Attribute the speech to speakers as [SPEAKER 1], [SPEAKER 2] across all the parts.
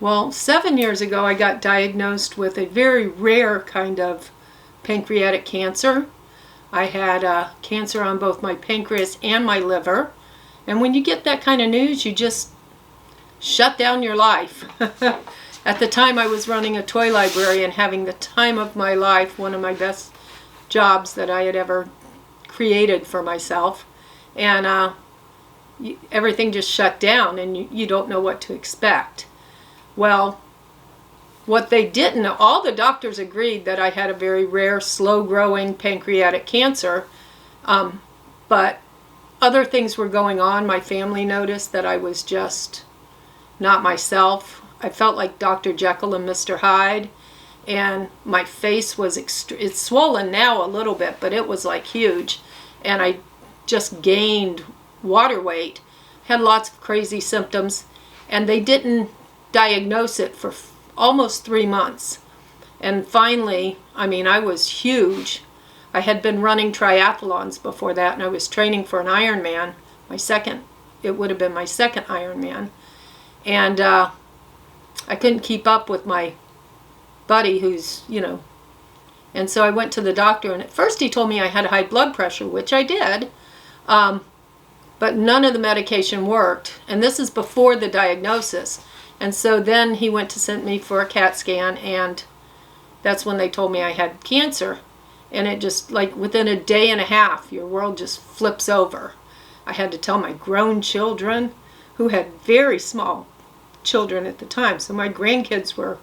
[SPEAKER 1] Well, 7 years ago, I got diagnosed with a very rare kind of pancreatic cancer. I had cancer on both my pancreas and my liver. And when you get that kind of news, you just shut down your life. At the time, I was running a toy library and having the time of my life, one of my best jobs that I had ever created for myself. And everything just shut down, and you don't know what to expect. Well, what they didn't know, all the doctors agreed that I had a very rare, slow-growing pancreatic cancer, but other things were going on. My family noticed that I was just not myself. I felt like Dr. Jekyll and Mr. Hyde, and my face was, it's swollen now a little bit, but it was like huge, and I just gained water weight, had lots of crazy symptoms, and they didn't diagnose it for almost 3 months. And finally, I mean, I was huge. I had been running triathlons before that, and I was training for an Ironman, it would have been my second Ironman. And I couldn't keep up with my buddy who's, and so I went to the doctor, and at first he told me I had high blood pressure, which I did, but none of the medication worked. And this is before the diagnosis. And so then he went to send me for a CAT scan, and that's when they told me I had cancer. And it just, like, within a day and a half, your world just flips over. I had to tell my grown children, who had very small children at the time. So my grandkids were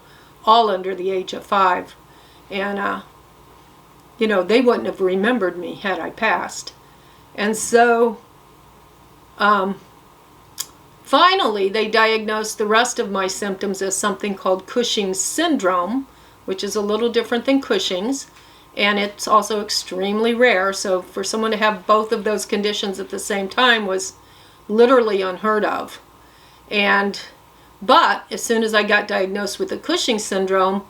[SPEAKER 1] all under the age of 5. And, they wouldn't have remembered me had I passed. And so, finally, they diagnosed the rest of my symptoms as something called Cushing's syndrome, which is a little different than Cushing's, and it's also extremely rare. So for someone to have both of those conditions at the same time was literally unheard of. But as soon as I got diagnosed with the Cushing syndrome,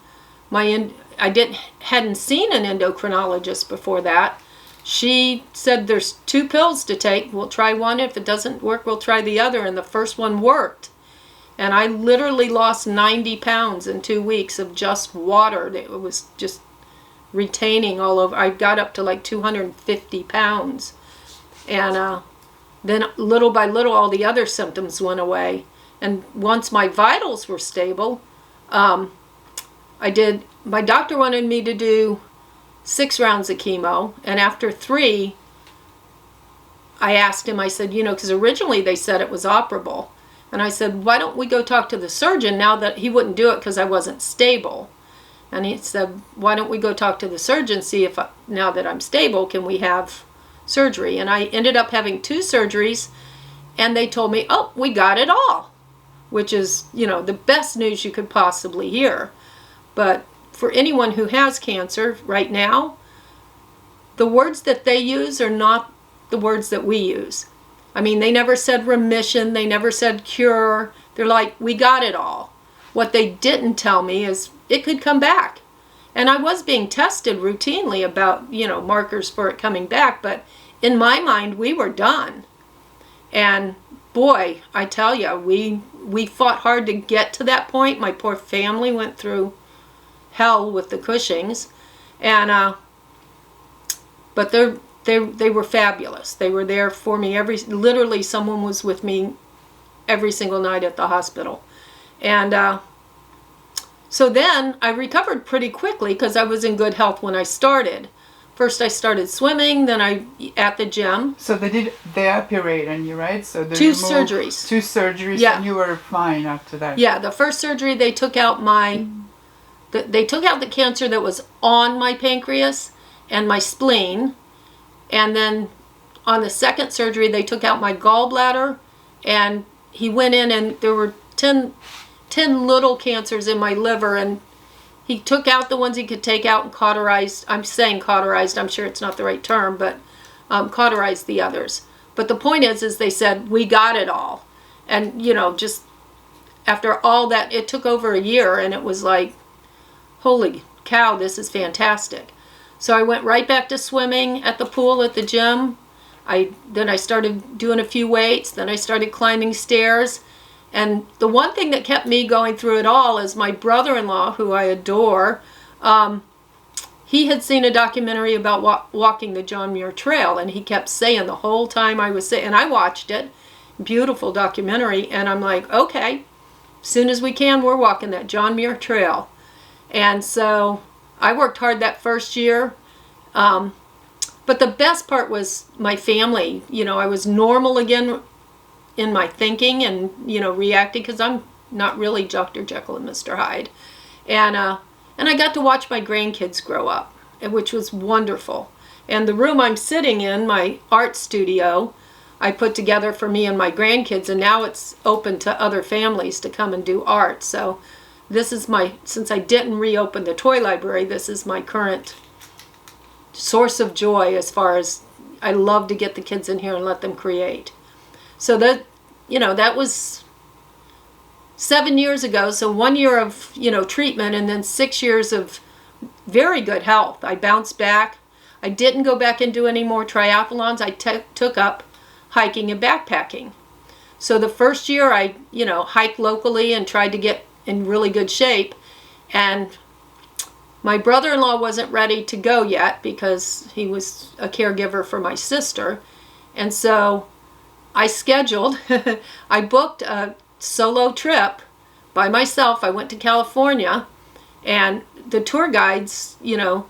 [SPEAKER 1] hadn't seen an endocrinologist before that. She said, there's 2 pills to take. We'll try one. If it doesn't work, we'll try the other. And the first one worked. And I literally lost 90 pounds in 2 weeks of just water. It was just retaining all over. I got up to like 250 pounds. And then little by little, all the other symptoms went away. And once my vitals were stable, my doctor wanted me to do 6 rounds of chemo, and after 3, I asked him, I said, because originally they said it was operable, and I said, why don't we go talk to the surgeon now that he wouldn't do it because I wasn't stable. And he said, why don't we go talk to the surgeon, see if now that I'm stable, can we have surgery? And I ended up having 2 surgeries, and they told me, oh, we got it all, which is, the best news you could possibly hear. But for anyone who has cancer right now, the words that they use are not the words that we use. I mean, they never said remission, they never said cure. They're like, we got it all. What they didn't tell me is it could come back. And I was being tested routinely about, markers for it coming back, but in my mind, we were done. And boy, I tell you, we fought hard to get to that point. My poor family went through hell with the Cushings, and but they were fabulous. They were there for me literally someone was with me every single night at the hospital. And so then I recovered pretty quickly because I was in good health when I started. First I started swimming, then at the gym.
[SPEAKER 2] So they operate on you, right? So
[SPEAKER 1] 2 surgeries.
[SPEAKER 2] 2 surgeries,
[SPEAKER 1] yeah.
[SPEAKER 2] And you were fine after that.
[SPEAKER 1] Yeah, the first surgery they took out they took out the cancer that was on my pancreas and my spleen. And then on the second surgery, they took out my gallbladder. And he went in, and there were 10 little cancers in my liver. And he took out the ones he could take out and cauterized. I'm saying cauterized. I'm sure it's not the right term, but cauterized the others. But the point is they said, we got it all. And, just after all that, it took over a year, and it was like, holy cow, this is fantastic. So I went right back to swimming at the pool at the gym. Then I started doing a few weights. Then I started climbing stairs. And the one thing that kept me going through it all is my brother-in-law, who I adore. He had seen a documentary about walking the John Muir Trail, and he kept saying the whole time I was saying, and I watched it, beautiful documentary, and I'm like, okay, as soon as we can, we're walking that John Muir Trail. And so I worked hard that first year. But the best part was my family. You know, I was normal again in my thinking and, you know, reacting, because I'm not really Dr. Jekyll and Mr. Hyde. And I got to watch my grandkids grow up, which was wonderful. And the room I'm sitting in, my art studio, I put together for me and my grandkids, and now it's open to other families to come and do art. So this is since I didn't reopen the toy library, this is my current source of joy, as far as I love to get the kids in here and let them create. So that, you know, that was 7 years ago. So 1 year of, you know, treatment, and then 6 years of very good health. I bounced back. I didn't go back and do any more triathlons. I took up hiking and backpacking. So the first year I, you know, hiked locally and tried to get in really good shape. And my brother-in-law wasn't ready to go yet because he was a caregiver for my sister. And so I scheduled, I booked a solo trip by myself. I went to California, and the tour guides, you know,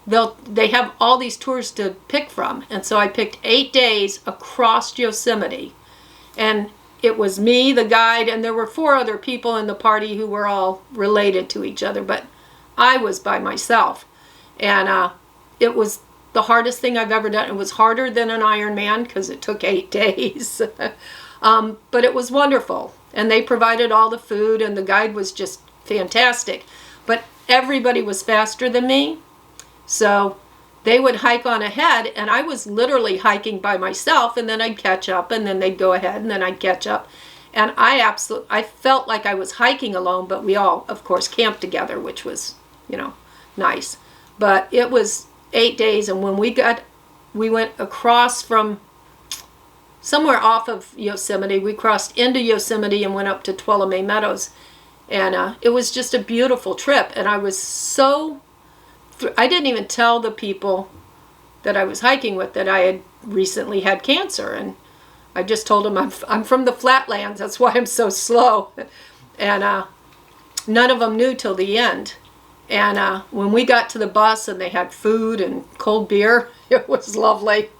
[SPEAKER 1] they have all these tours to pick from. And so I picked 8 days across Yosemite. And it was me, the guide, and there were 4 other people in the party who were all related to each other, but I was by myself. And it was the hardest thing I've ever done. It was harder than an Ironman because it took 8 days. But it was wonderful. And they provided all the food, and the guide was just fantastic. But everybody was faster than me. So they would hike on ahead, and I was literally hiking by myself, and then I'd catch up, and then they'd go ahead, and then I'd catch up. And I felt like I was hiking alone, but we all, of course, camped together, which was, you know, nice. But it was 8 days, and when we went across from somewhere off of Yosemite, we crossed into Yosemite and went up to Tuolumne Meadows. And it was just a beautiful trip, and I was so... I didn't even tell the people that I was hiking with that I had recently had cancer, and I just told them I'm from the flatlands, that's why I'm so slow. And none of them knew till the end. And when we got to the bus and they had food and cold beer, it was lovely.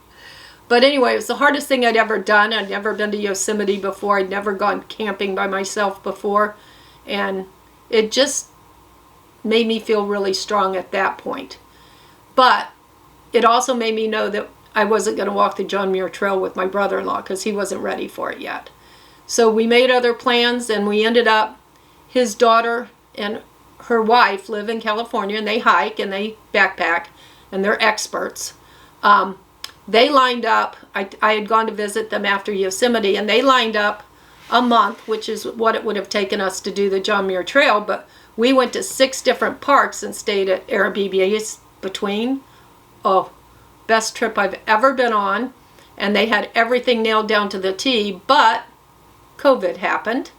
[SPEAKER 1] But anyway, it was the hardest thing I'd ever done. I'd never been to Yosemite before. I'd never gone camping by myself before. And it just made me feel really strong at that point. But it also made me know that I wasn't going to walk the John Muir Trail with my brother-in-law because he wasn't ready for it yet. So we made other plans, and we ended up, his daughter and her wife live in California, and they hike and they backpack, and they're experts. They lined up, I had gone to visit them after Yosemite, and they lined up a month, which is what it would have taken us to do the John Muir Trail, but we went to 6 different parks and stayed at Airbnbs between. Oh, best trip I've ever been on. And they had everything nailed down to the T, but COVID happened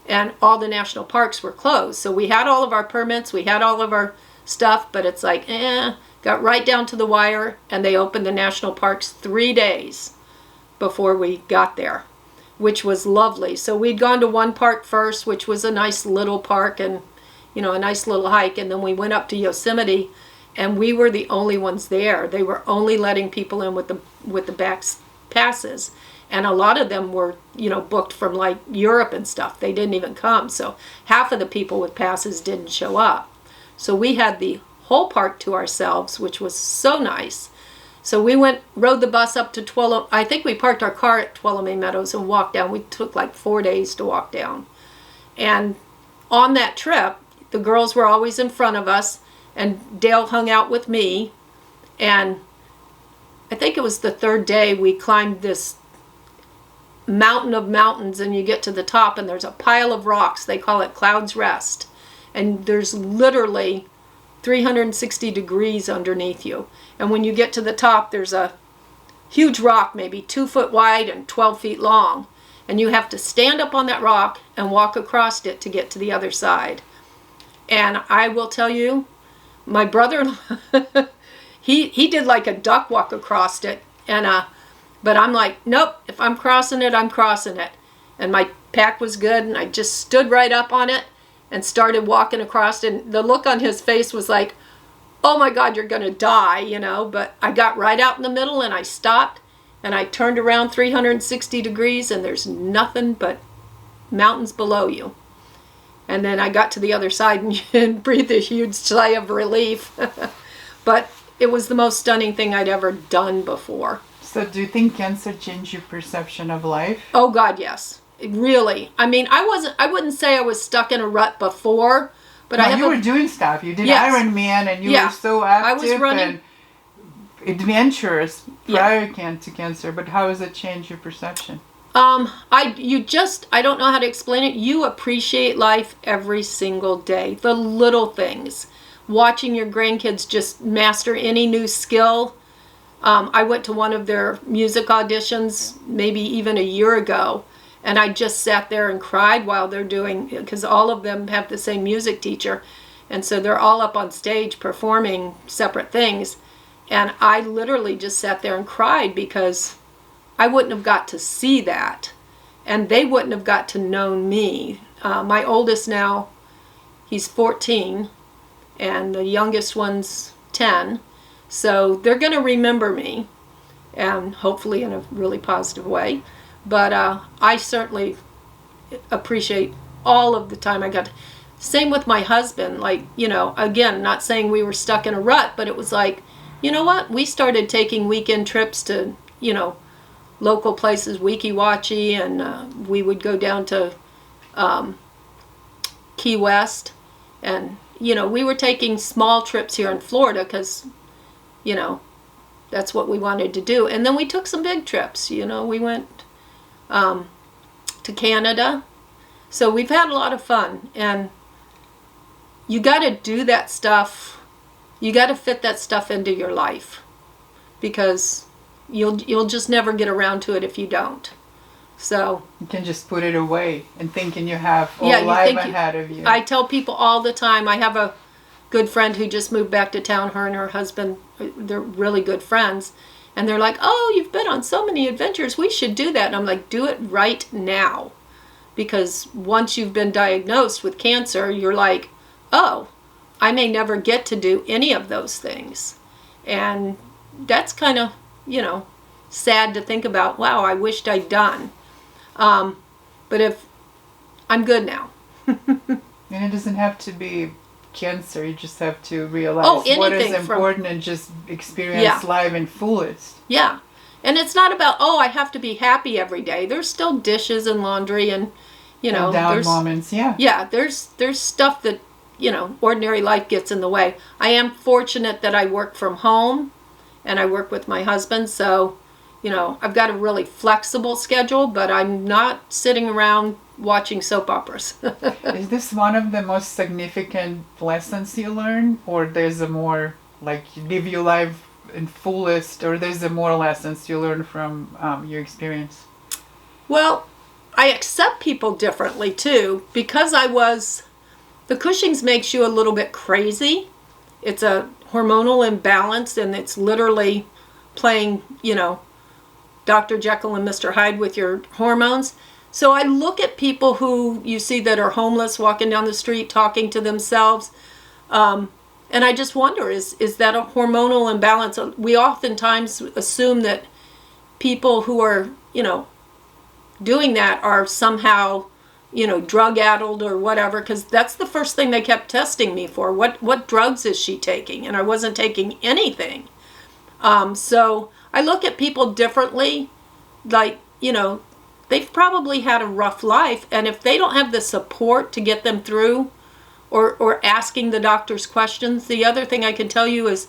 [SPEAKER 1] and all the national parks were closed. So we had all of our permits, we had all of our stuff, but it's like, got right down to the wire, and they opened the national parks 3 days before we got there, which was lovely. So we'd gone to one park first, which was a nice little park and, you know, a nice little hike, and then we went up to Yosemite, and we were the only ones there. They were only letting people in with the back passes, and a lot of them were, you know, booked from like Europe and stuff. They didn't even come, so half of the people with passes didn't show up. So we had the whole park to ourselves, which was so nice. So we rode the bus up to Tuolumne. I think we parked our car at Tuolumne Meadows and walked down. We took like 4 days to walk down. And on that trip, the girls were always in front of us, and Dale hung out with me. And I think it was the 3rd day we climbed this mountain of mountains, and you get to the top and there's a pile of rocks. They call it Cloud's Rest. And there's literally 360 degrees underneath you. And when you get to the top, there's a huge rock, maybe 2 foot wide and 12 feet long. and you have to stand up on that rock and walk across it to get to the other side. And I will tell you, my brother, he did like a duck walk across it, and but I'm like, nope, if I'm crossing it, I'm crossing it. And my pack was good, and I just stood right up on it and started walking across it. And the look on his face was like, oh my God, you're going to die, you know. But I got right out in the middle, and I stopped, and I turned around 360 degrees, and there's nothing but mountains below you. And then I got to the other side and breathed a huge sigh of relief. But it was the most stunning thing I'd ever done before.
[SPEAKER 2] So do you think cancer changed your perception of life?
[SPEAKER 1] Oh God, yes. Really. I mean, I wouldn't say I was stuck in a rut before, but
[SPEAKER 2] no, you were doing stuff. You did
[SPEAKER 1] Yes.
[SPEAKER 2] Iron Man, and you were so active
[SPEAKER 1] I was running,
[SPEAKER 2] and adventurous prior to cancer. But how has it changed your perception?
[SPEAKER 1] I don't know how to explain it. You appreciate life every single day. The little things. Watching your grandkids just master any new skill. I went to one of their music auditions maybe even a year ago, and I just sat there and cried while they're doing, because all of them have the same music teacher, and so they're all up on stage performing separate things, and I literally just sat there and cried because I wouldn't have got to see that, and they wouldn't have got to know me. My oldest now, he's 14, and the youngest one's 10. So they're going to remember me, and hopefully in a really positive way. But I certainly appreciate all of the time I got. Same with my husband. Like, you know, again, not saying we were stuck in a rut, but it was like, you know what? We started taking weekend trips to, you know, local places, Weeki Wachee, and we would go down to Key West. And, you know, we were taking small trips here in Florida because, you know, that's what we wanted to do. And then we took some big trips. You know, we went to Canada. So we've had a lot of fun. And you got to do that stuff. You got to fit that stuff into your life, because you'll just never get around to it if you don't. So
[SPEAKER 2] you can just put it away and thinking you have all life ahead of you.
[SPEAKER 1] I tell people all the time. I have a good friend who just moved back to town. Her and her husband, they're really good friends, and they're like, oh, you've been on so many adventures, we should do that. And I'm like, do it right now, because once you've been diagnosed with cancer, you're like, oh, I may never get to do any of those things. And that's kind of, you know, sad to think about. Wow, I wished I'd done. But if I'm good now.
[SPEAKER 2] And it doesn't have to be cancer. You just have to realize what is important and just experience life in fullest.
[SPEAKER 1] Yeah. And it's not about, oh, I have to be happy every day. There's still dishes and laundry and, you know,
[SPEAKER 2] and down moments.
[SPEAKER 1] Yeah, there's stuff that, you know, ordinary life gets in the way. I am fortunate that I work from home and I work with my husband, so, you know, I've got a really flexible schedule, but I'm not sitting around watching soap operas.
[SPEAKER 2] Is this one of the most significant lessons you learn, or there's a more, like, live your life in fullest, or there's a more lessons you learn from your experience?
[SPEAKER 1] Well, I accept people differently too, because the Cushing's makes you a little bit crazy. It's a hormonal imbalance, and it's literally playing, you know, Dr. Jekyll and Mr. Hyde with your hormones. So I look at people who you see that are homeless, walking down the street, talking to themselves, and I just wonder, is that a hormonal imbalance? We oftentimes assume that people who are, you know, doing that are somehow, you know, drug-addled or whatever, because that's the first thing they kept testing me for. What drugs is she taking? And I wasn't taking anything. So I look at people differently. Like, you know, they've probably had a rough life, and if they don't have the support to get them through, or asking the doctors questions, the other thing I can tell you is,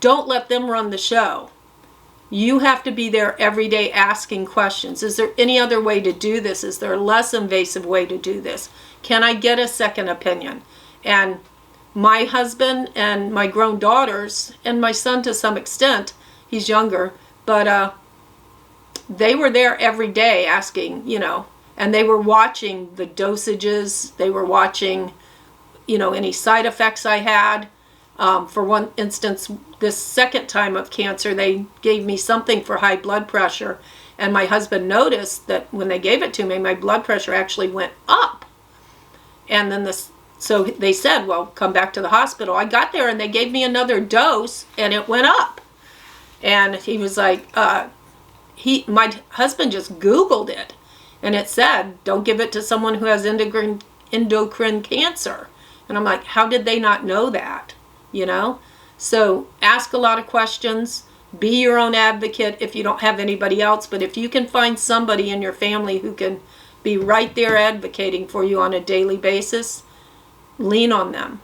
[SPEAKER 1] don't let them run the show. You have to be there every day asking questions. Is there any other way to do this? Is there a less invasive way to do this? Can I get a second opinion? And my husband and my grown daughters, and my son to some extent, he's younger, but they were there every day asking, and they were watching the dosages. They were watching, any side effects I had. For one instance, this second time of cancer, they gave me something for high blood pressure. And my husband noticed that when they gave it to me, my blood pressure actually went up. And then so they said, well, come back to the hospital. I got there and they gave me another dose and it went up. And he was like, my husband just Googled it. And it said, don't give it to someone who has endocrine cancer. And I'm like, how did they not know that? So ask a lot of questions. Be your own advocate if you don't have anybody else. But if you can find somebody in your family who can be right there advocating for you on a daily basis, lean on them.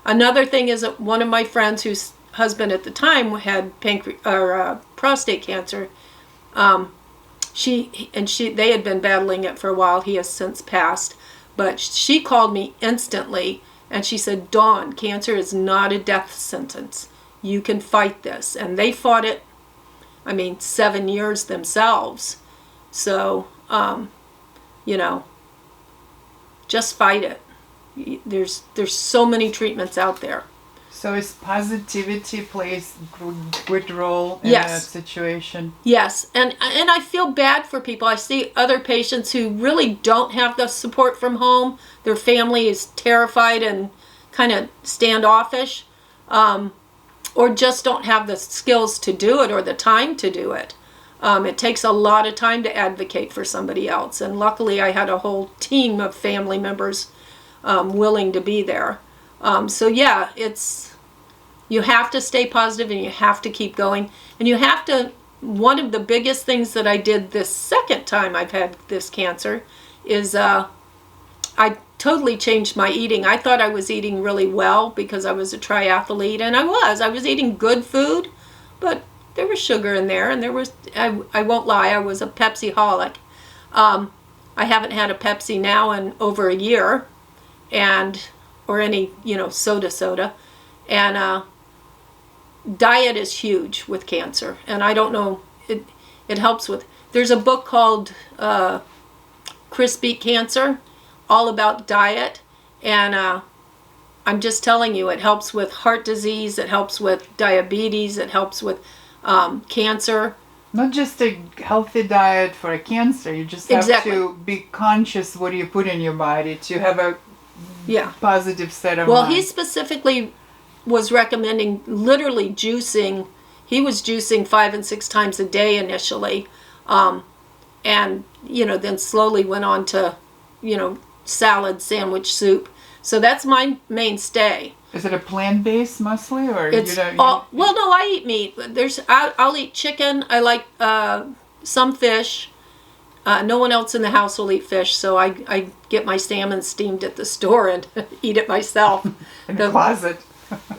[SPEAKER 1] Another thing is that one of my friends whose husband at the time had prostate cancer, they had been battling it for a while. He has since passed. But she called me instantly and she said, Dawn, cancer is not a death sentence. You can fight this. And they fought it, 7 years themselves. So, just fight it. There's so many treatments out there.
[SPEAKER 2] So is positivity plays good role in that situation?
[SPEAKER 1] Yes, and I feel bad for people. I see other patients who really don't have the support from home. Their family is terrified and kind of standoffish, or just don't have the skills to do it or the time to do it. It takes a lot of time to advocate for somebody else, and luckily I had a whole team of family members willing to be there. You have to stay positive and you have to keep going. And one of the biggest things that I did this second time I've had this cancer is I totally changed my eating. I thought I was eating really well because I was a triathlete, and I was eating good food, but there was sugar in there, and I won't lie, I was a Pepsi-holic. I haven't had a Pepsi now in over a year, or any, soda. And diet is huge with cancer. And I don't know, it helps with, there's a book called Chris Beat Cancer, all about diet. And I'm just telling you, it helps with heart disease, it helps with diabetes, it helps with cancer.
[SPEAKER 2] Not just a healthy diet for a cancer, you just have to be conscious what you put in your body to have a positive set of mind.
[SPEAKER 1] He specifically was recommending literally juicing. He was juicing 5 and 6 times a day initially, and then slowly went on to salad, sandwich, soup. So that's my mainstay.
[SPEAKER 2] Is it a plant-based mostly, or
[SPEAKER 1] well, no, I eat meat. I'll eat chicken. I like some fish. No one else in the house will eat fish, so I get my salmon steamed at the store and eat it myself.
[SPEAKER 2] In the closet.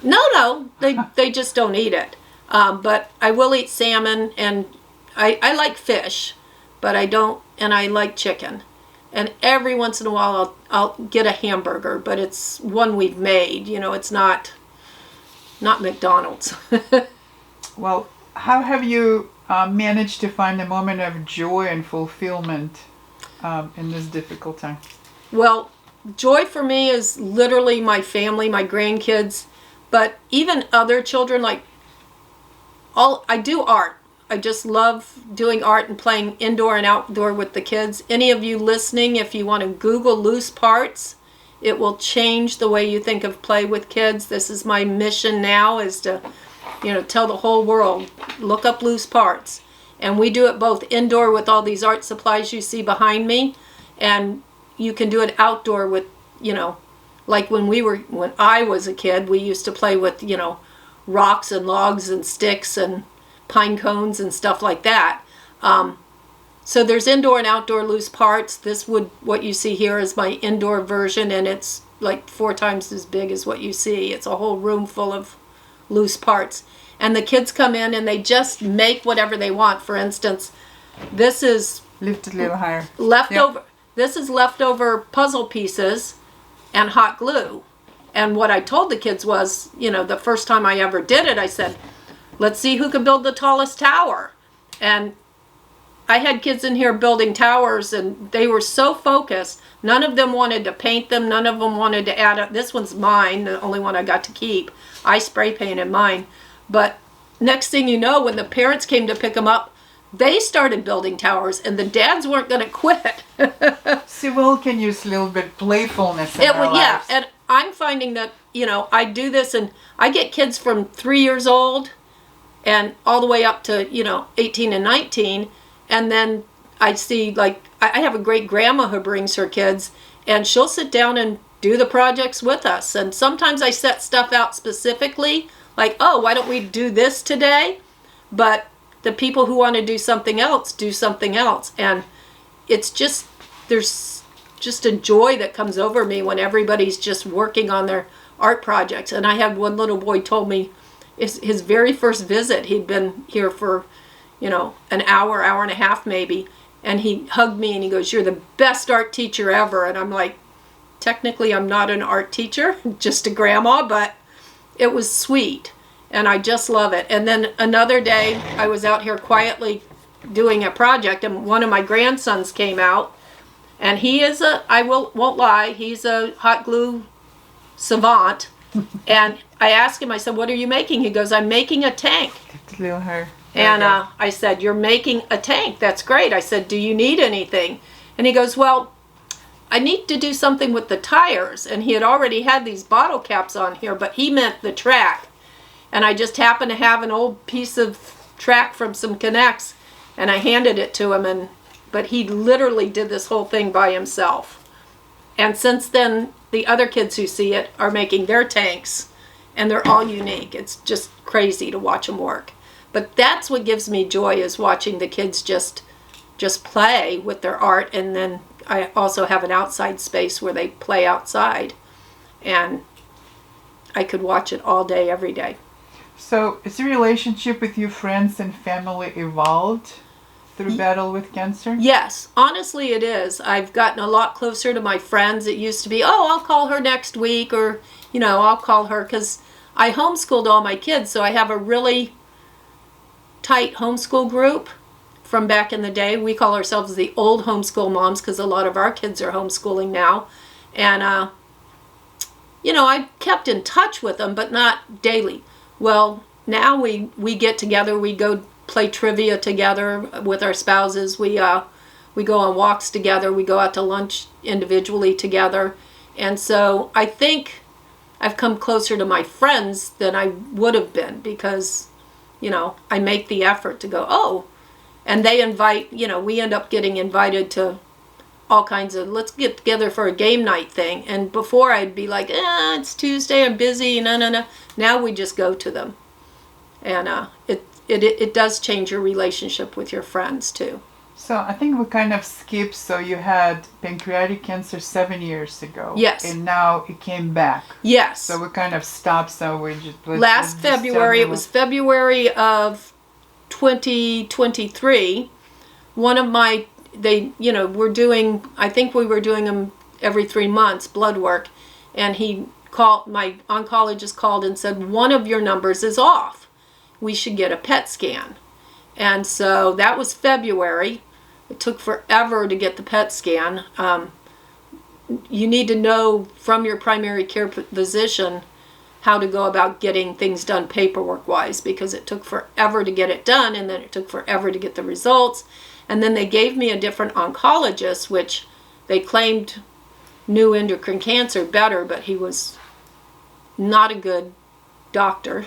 [SPEAKER 1] No, they just don't eat it. But I will eat salmon, and I like fish, but I don't, and I like chicken. And every once in a while I'll get a hamburger, but it's one we've made. It's not McDonald's.
[SPEAKER 2] Well, how have you managed to find a moment of joy and fulfillment in this difficult time?
[SPEAKER 1] Well, joy for me is literally my family, my grandkids, but even other children. I do art. I just love doing art and playing indoor and outdoor with the kids. Any of you listening, if you want to Google loose parts, it will change the way you think of play with kids. This is my mission now, is to tell the whole world, look up loose parts. And we do it both indoor with all these art supplies you see behind me, and you can do it outdoor with, like when I was a kid, we used to play with, rocks and logs and sticks and pine cones and stuff like that. So there's indoor and outdoor loose parts. What you see here is my indoor version, and it's like 4 times as big as what you see. It's a whole room full of loose parts. And the kids come in and they just make whatever they want. For instance, this is
[SPEAKER 2] lift it a little higher.
[SPEAKER 1] Leftover. Yep. This is leftover puzzle pieces and hot glue. And what I told the kids was, the first time I ever did it, I said, let's see who can build the tallest tower. And I had kids in here building towers, and they were so focused. None of them wanted to paint them. None of them wanted to add up. This one's mine, the only one I got to keep. I spray painted mine. But next thing you know, when the parents came to pick them up, they started building towers, and the dads weren't going to quit.
[SPEAKER 2] See, well, can use a little bit playfulness in our
[SPEAKER 1] Yeah,
[SPEAKER 2] lives.
[SPEAKER 1] and I'm finding that, I do this, and I get kids from 3 years old and all the way up to, 18 and 19. And then I see, like, I have a great grandma who brings her kids, and she'll sit down and do the projects with us. And sometimes I set stuff out specifically, like, oh, why don't we do this today? But the people who want to do something else, do something else. And it's just, there's just a joy that comes over me when everybody's just working on their art projects. And I had one little boy told me his very first visit, he'd been here for, an hour and a half maybe. And he hugged me and he goes, "You're the best art teacher ever." And I'm like, technically I'm not an art teacher, just a grandma, but it was sweet. And I just love it. And then another day I was out here quietly doing a project, and one of my grandsons came out, and he is won't lie, he's a hot glue savant. And I asked him, I said, "What are you making?" He goes, "I'm making a tank."
[SPEAKER 2] Little hair.
[SPEAKER 1] And I said, "You're making a tank. That's great." I said, "Do you need anything?" And he goes, "Well, I need to do something with the tires." And he had already had these bottle caps on here, but he meant the track. And I just happened to have an old piece of track from some Connects, and I handed it to him, but he literally did this whole thing by himself. And since then, the other kids who see it are making their tanks, and they're all unique. It's just crazy to watch them work. But that's what gives me joy, is watching the kids just play with their art. And then I also have an outside space where they play outside, and I could watch it all day, every day.
[SPEAKER 2] So, has your relationship with your friends and family evolved through battle with cancer?
[SPEAKER 1] Yes, honestly it is. I've gotten a lot closer to my friends. It used to be, oh, I'll call her next week, or, I'll call her, because I homeschooled all my kids, so I have a really tight homeschool group from back in the day. We call ourselves the old homeschool moms, because a lot of our kids are homeschooling now. And, I kept in touch with them, but not daily. Well, now we get together, we go play trivia together with our spouses, we go on walks together, we go out to lunch individually together. And so I think I've come closer to my friends than I would have been, because, I make the effort to go, oh, and they invite, we end up getting invited to all kinds of, let's get together for a game night thing. And before I'd be like, it's Tuesday, I'm busy, no. Now we just go to them. And it does change your relationship with your friends too.
[SPEAKER 2] So I think we kind of skipped. So you had pancreatic cancer 7 years ago.
[SPEAKER 1] Yes.
[SPEAKER 2] And now it came back.
[SPEAKER 1] Yes.
[SPEAKER 2] So we kind of stopped. So we just...
[SPEAKER 1] Last February, it was February of 2023. One of my... we're doing, I think we were doing them every 3 months, blood work. And my oncologist called and said, one of your numbers is off. We should get a PET scan. And so that was February. It took forever to get the PET scan. You need to know from your primary care physician how to go about getting things done paperwork-wise, because it took forever to get it done, and then it took forever to get the results. And then they gave me a different oncologist, which they claimed knew endocrine cancer better, but he was not a good doctor.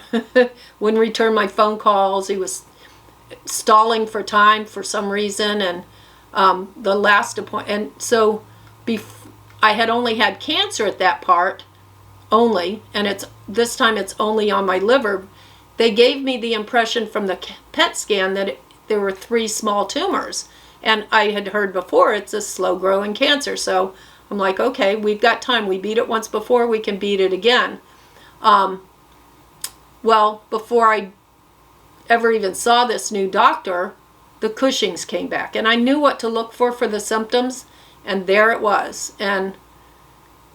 [SPEAKER 1] Wouldn't return my phone calls. He was stalling for time for some reason. And the last appointment, and so I had only had cancer at that part only, and this time it's only on my liver. They gave me the impression from the PET scan that there were 3 small tumors, and I had heard before it's a slow-growing cancer. So I'm like, okay, we've got time. We beat it once before, we can beat it again. Well, before I ever even saw this new doctor, the Cushing's came back, and I knew what to look for the symptoms, and there it was. And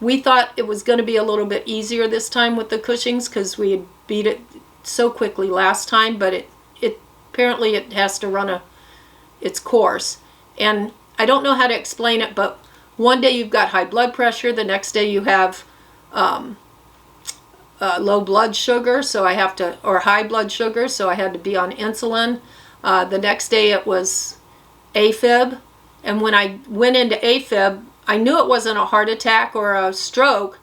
[SPEAKER 1] we thought it was going to be a little bit easier this time with the Cushing's, because we had beat it so quickly last time, but it apparently it has to run its course. And I don't know how to explain it, but one day you've got high blood pressure, the next day you have low blood sugar, or high blood sugar, so I had to be on insulin. The next day it was AFib, and when I went into AFib, I knew it wasn't a heart attack or a stroke.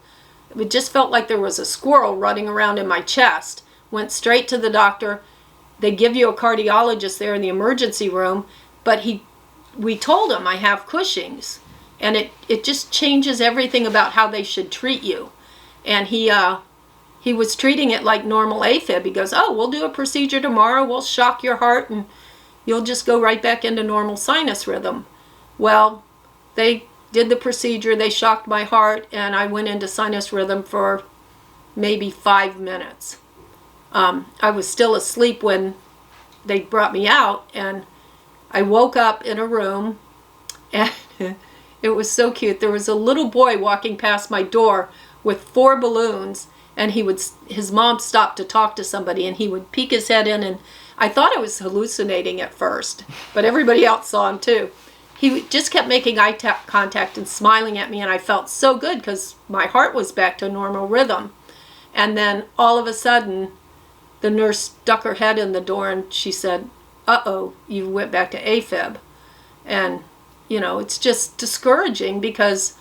[SPEAKER 1] It just felt like there was a squirrel running around in my chest. Went straight to the doctor. They give you a cardiologist there in the emergency room, but we told him I have Cushing's, and it just changes everything about how they should treat you. And he was treating it like normal AFib. He goes, oh, we'll do a procedure tomorrow. We'll shock your heart and you'll just go right back into normal sinus rhythm. Well, they did the procedure. They shocked my heart and I went into sinus rhythm for maybe 5 minutes. I was still asleep when they brought me out, and I woke up in a room, and it was so cute. There was a little boy walking past my door with 4 balloons, and his mom stopped to talk to somebody, and he would peek his head in, and I thought I was hallucinating at first, but everybody else saw him too. He just kept making eye contact and smiling at me, and I felt so good because my heart was back to normal rhythm. And then all of a sudden, the nurse stuck her head in the door and she said, uh-oh, you went back to AFib. And, it's just discouraging because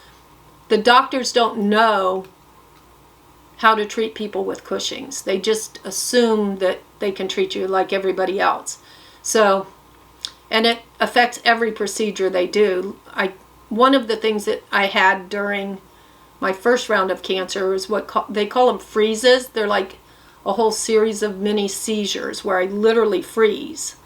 [SPEAKER 1] the doctors don't know how to treat people with Cushing's. They just assume that they can treat you like everybody else. So, and it affects every procedure they do. One of the things that I had during my first round of cancer was they call them freezes. They're like a whole series of mini seizures where I literally freeze.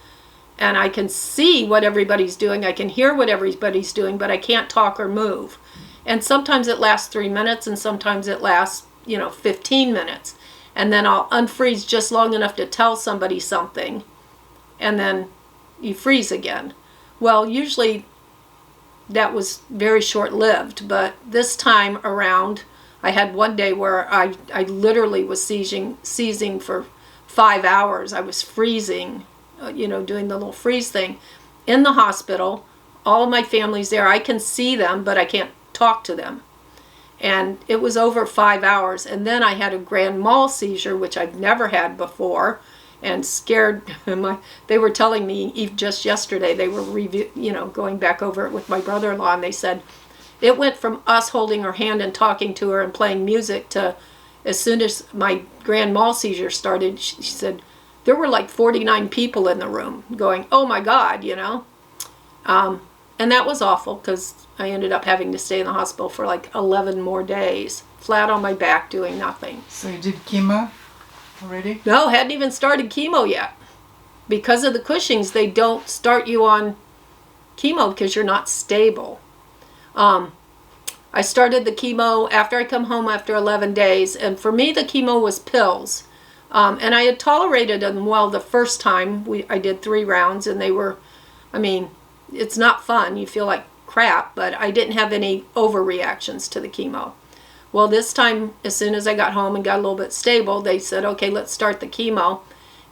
[SPEAKER 1] And I can see what everybody's doing. I can hear what everybody's doing, but I can't talk or move. And sometimes it lasts 3 minutes and sometimes it lasts, 15 minutes. And then I'll unfreeze just long enough to tell somebody something. And then you freeze again. Well, usually that was very short-lived, but this time around, I had one day where I literally was seizing for 5 hours. I was freezing, doing the little freeze thing in the hospital. All of my family's there. I can see them, but I can't talk to them. And it was over 5 hours. And then I had a grand mal seizure, which I've never had before, and scared they were telling me just yesterday, they were going back over it with my brother-in-law, and they said it went from us holding her hand and talking to her and playing music to, as soon as my grand mal seizure started, she said there were like 49 people in the room going, oh my God, and that was awful because I ended up having to stay in the hospital for like 11 more days, flat on my back doing nothing.
[SPEAKER 2] So you did chemo already?
[SPEAKER 1] No, hadn't even started chemo yet. Because of the Cushing's, they don't start you on chemo because you're not stable. I started the chemo after I come home after 11 days, and for me the chemo was pills. And I had tolerated them well the first time. I did 3 rounds, and they were, it's not fun. You feel like crap, but I didn't have any overreactions to the chemo. Well, this time, as soon as I got home and got a little bit stable, they said, okay, let's start the chemo.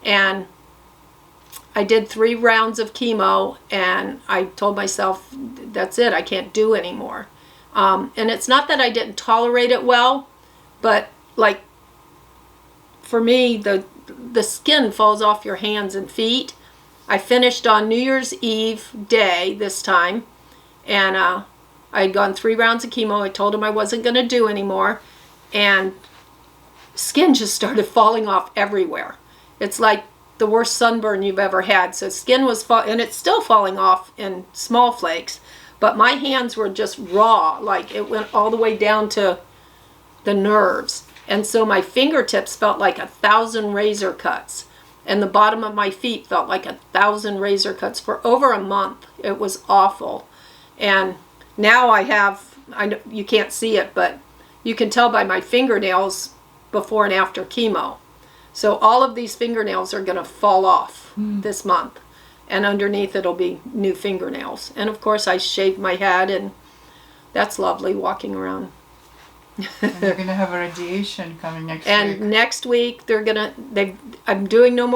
[SPEAKER 1] And I did 3 rounds of chemo, and I told myself, that's it, I can't do anymore. And it's not that I didn't tolerate it well, but like, for me, the skin falls off your hands and feet. I finished on New Year's Eve day this time, and I had gone 3 rounds of chemo. I told him I wasn't going to do anymore, and skin just started falling off everywhere. It's like the worst sunburn you've ever had. So skin was and it's still falling off in small flakes, but my hands were just raw, like it went all the way down to the nerves. And so my fingertips felt like 1,000 razor cuts, and the bottom of my feet felt like 1,000 razor cuts for over a month. It was awful. And now you can't see it, but you can tell by my fingernails before and after chemo. So all of these fingernails are going to fall off this month, and underneath it'll be new fingernails. And of course I shaved my head, and that's lovely walking around.
[SPEAKER 2] And you're going to have a radiation coming next week.
[SPEAKER 1] And next week I'm doing no more